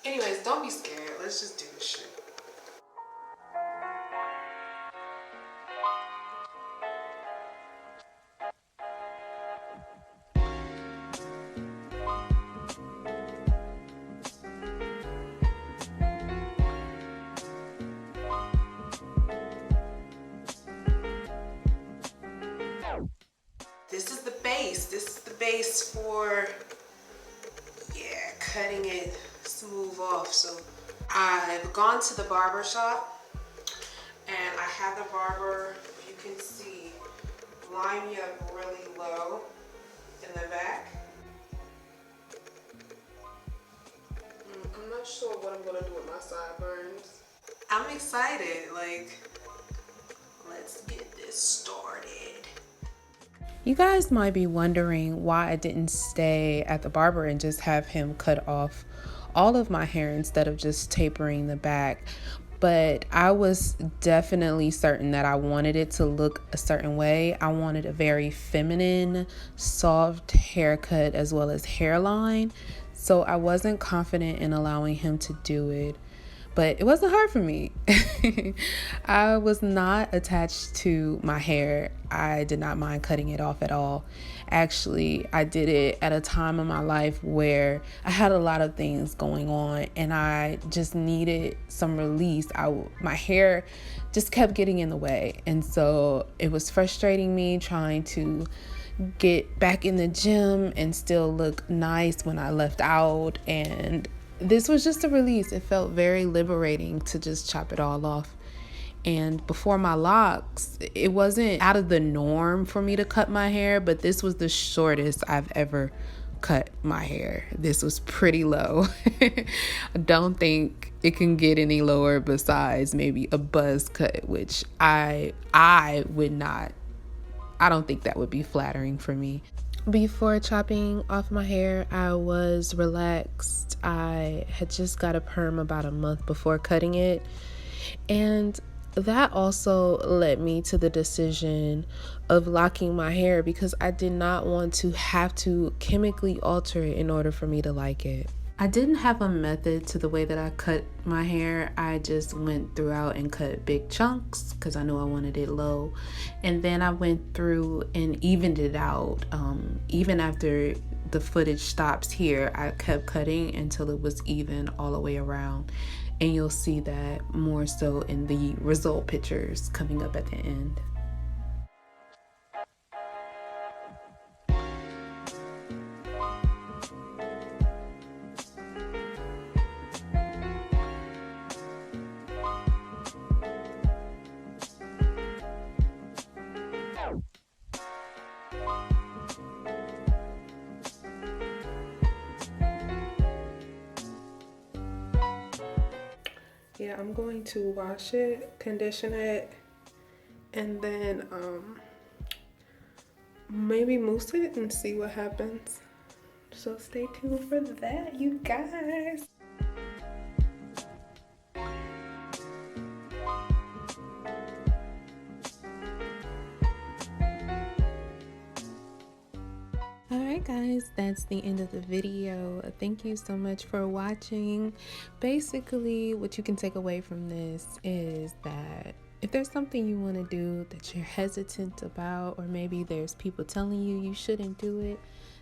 Anyways, don't be scared. Let's just do this shit. This is the base. This is the base for, yeah, cutting it smooth off. So I've gone to the barber shop and I have the barber, you can see, line me up really low in the back. I'm not sure what I'm gonna do with my sideburns. I'm excited, like, let's get this started. You guys might be wondering why I didn't stay at the barber and just have him cut off all of my hair instead of just tapering the back. But I was definitely certain that I wanted it to look a certain way. I wanted a very feminine, soft haircut as well as hairline. So I wasn't confident in allowing him to do it. But it wasn't hard for me. I was not attached to my hair. I did not mind cutting it off at all. Actually, I did it at a time in my life where I had a lot of things going on and I just needed some release. My hair just kept getting in the way. And so it was frustrating me trying to get back in the gym and still look nice when I left out, and this was just a release. It felt very liberating to just chop it all off. And before my locks, it wasn't out of the norm for me to cut my hair, but this was the shortest I've ever cut my hair. This was pretty low. I don't think it can get any lower besides maybe a buzz cut, which I would not. I don't think that would be flattering for me. Before chopping off my hair, I was relaxed. I had just got a perm about a month before cutting it. And that also led me to the decision of locking my hair because I did not want to have to chemically alter it in order for me to like it. I didn't have a method to the way that I cut my hair. I just went throughout and cut big chunks because I knew I wanted it low. And then I went through and evened it out. Even after the footage stops here, I kept cutting until it was even all the way around. And you'll see that more so in the result pictures coming up at the end. Yeah, I'm going to wash it, condition it, and then maybe mousse it and see what happens. So stay tuned for that, you guys. Alright guys, that's the end of the video. Thank you so much for watching. Basically, what you can take away from this is that if there's something you want to do that you're hesitant about, or maybe there's people telling you shouldn't do it,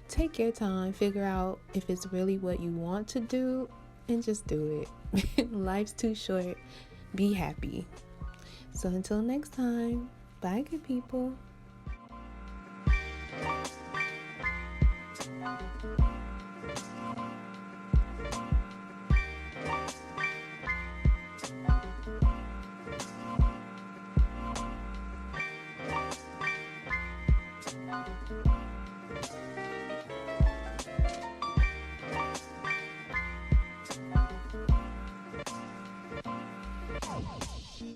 take your time, figure out if it's really what you want to do, and just do it. Life's too short. Be happy. So until next time, bye good people. Thank you.